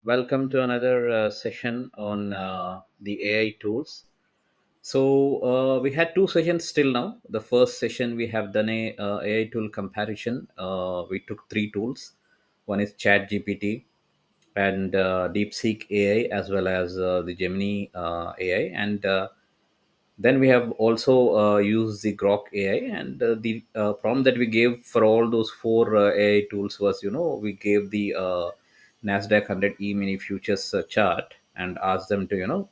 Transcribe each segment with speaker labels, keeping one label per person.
Speaker 1: Welcome to another session on the AI tools. So we had two sessions till now. The first session we have done a AI tool comparison. We took three tools. One is ChatGPT and DeepSeek AI as well as the Gemini AI, and then we have also used the Grok AI, and the prompt that we gave for all those four AI tools was, we gave the Nasdaq 100 E-mini futures chart and asked them to,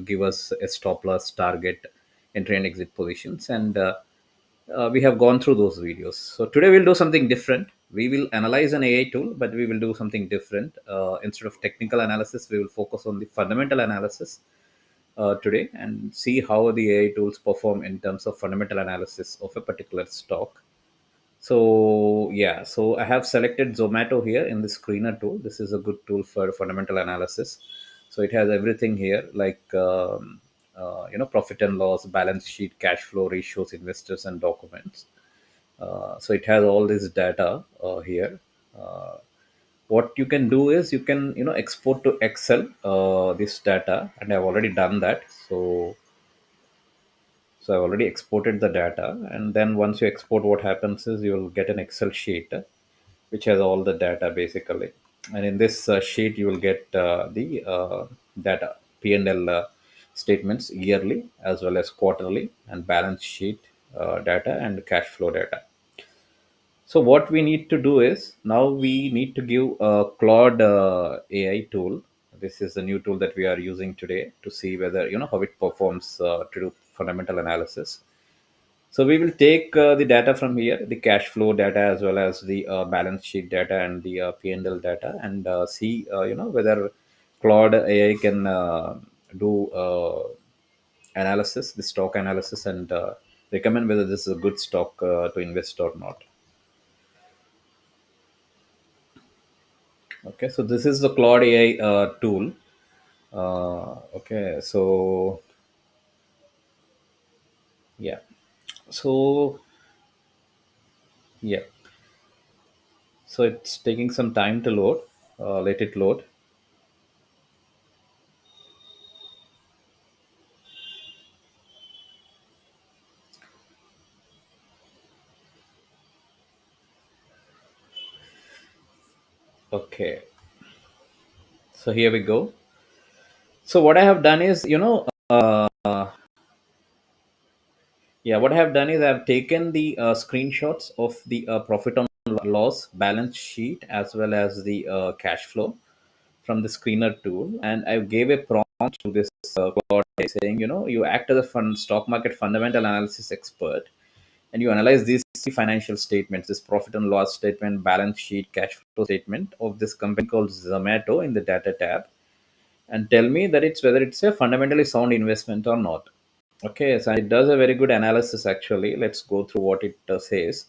Speaker 1: give us a stop loss target, entry and exit positions, and we have gone through those videos. So today we'll do something different. We will analyze an AI tool, but we will do something different. Instead of technical analysis, we will focus on the fundamental analysis today and see how the AI tools perform in terms of fundamental analysis of a particular stock. So yeah, so I have selected Zomato here in the screener tool. This is a good tool for fundamental analysis. So it has everything here like profit and loss, balance sheet, cash flow ratios, investors, and documents. So it has all this data here. Uh, what you can do is you can export to Excel this data, and I've already done that. So I've already exported the data, and then once you export, what happens is you'll get an Excel sheet which has all the data basically. And in this sheet, you will get the data P&L statements yearly as well as quarterly, and balance sheet data and cash flow data. So what we need to do is now we need to give a Claude AI tool. This is the new tool that we are using today to see whether how it performs to do fundamental analysis. So we will take the data from here, the cash flow data as well as the balance sheet data and the P&L data, and see whether Claude AI can do analysis, the stock analysis, and recommend whether this is a good stock to invest or not. Okay, so this is the Claude AI tool. Okay, so yeah, so yeah, so it's taking some time to load. Let it load. Okay, so here we go. So what I have done is, yeah, what I have done is I've taken the screenshots of the profit on loss balance sheet as well as the cash flow from the screener tool, and I gave a prompt to this Claude saying, you act as a stock market fundamental analysis expert, and you analyze these three financial statements: this profit and loss statement, balance sheet, cash flow statement of this company called Zomato in the data tab, and tell me that it's whether it's a fundamentally sound investment or not. Okay, so it does a very good analysis actually. Let's go through what it says.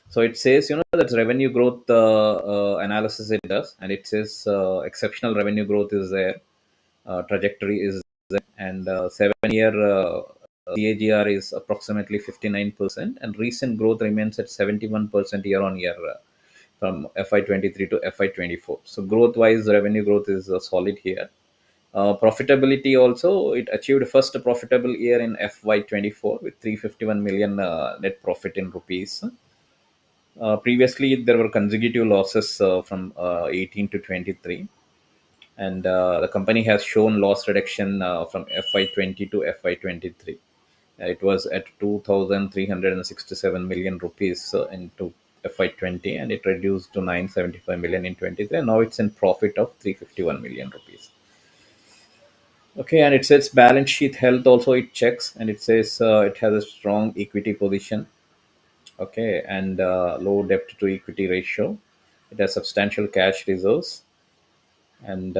Speaker 1: So it says, that revenue growth analysis it does, and it says exceptional revenue growth is there, trajectory is there, and 7 year CAGR is approximately 59%, and recent growth remains at 71% year on year from FY23 to FY24. So growth wise, revenue growth is solid here. Profitability also, it achieved first profitable year in FY24 with 351 million net profit in rupees. Previously, there were consecutive losses from 18 to 23, and the company has shown loss reduction from FY20 to FY23. It was at 2,367 million rupees into FY20, and it reduced to 975 million in 23. And now it's in profit of 351 million rupees. Okay, and it says balance sheet health also it checks, and it says it has a strong equity position. Okay, and low debt to equity ratio. It has substantial cash reserves, and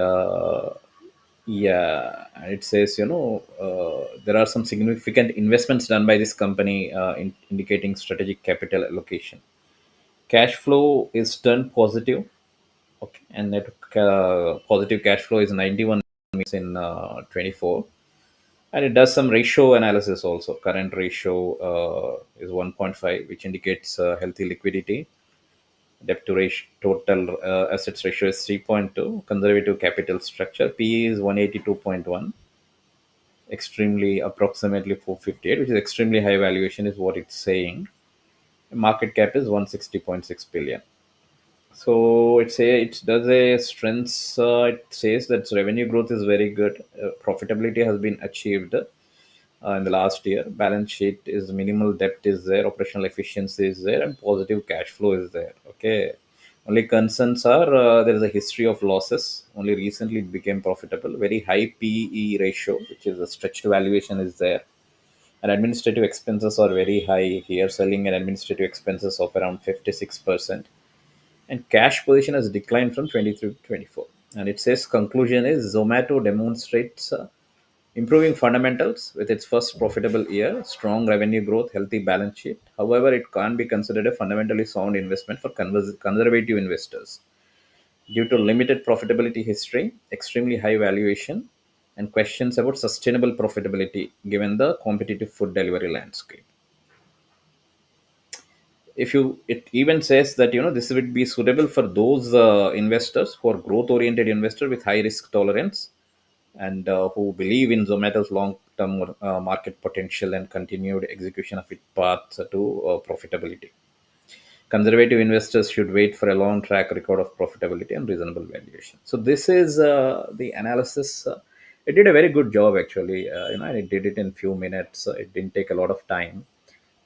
Speaker 1: yeah, and it says there are some significant investments done by this company, indicating strategic capital allocation. Cash flow is turned positive. Okay, and net positive cash flow is 91 in 24, and it does some ratio analysis also. Current ratio is 1.5, which indicates healthy liquidity. Debt to ratio, total assets ratio is 3.2. Conservative capital structure, P is 182.1. Extremely, approximately 458, which is extremely high valuation, is what it's saying. Market cap is 160.6 billion. So it does a strengths. It says that revenue growth is very good. Profitability has been achieved in the last year. Balance sheet is minimal, debt is there, operational efficiency is there, and positive cash flow is there. Okay. Only concerns are there is a history of losses. Only recently it became profitable. Very high PE ratio, which is a stretched valuation, is there. And administrative expenses are very high here, selling and administrative expenses of around 56%. And cash position has declined from 23 to 24. And it says conclusion is Zomato demonstrates improving fundamentals with its first profitable year, strong revenue growth, healthy balance sheet. However, it can't be considered a fundamentally sound investment for conservative investors due to limited profitability history, extremely high valuation, and questions about sustainable profitability given the competitive food delivery landscape. If you, it even says that this would be suitable for those investors who are growth oriented investor with high risk tolerance, and who believe in Zomato's long term market potential and continued execution of its path to profitability. Conservative investors should wait for a long track record of profitability and reasonable valuation. So this is the analysis. It did a very good job actually, and it did it in few minutes. It didn't take a lot of time.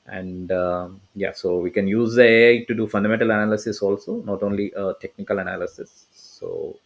Speaker 1: And yeah, so we can use the AI to do fundamental analysis also, not only technical analysis. So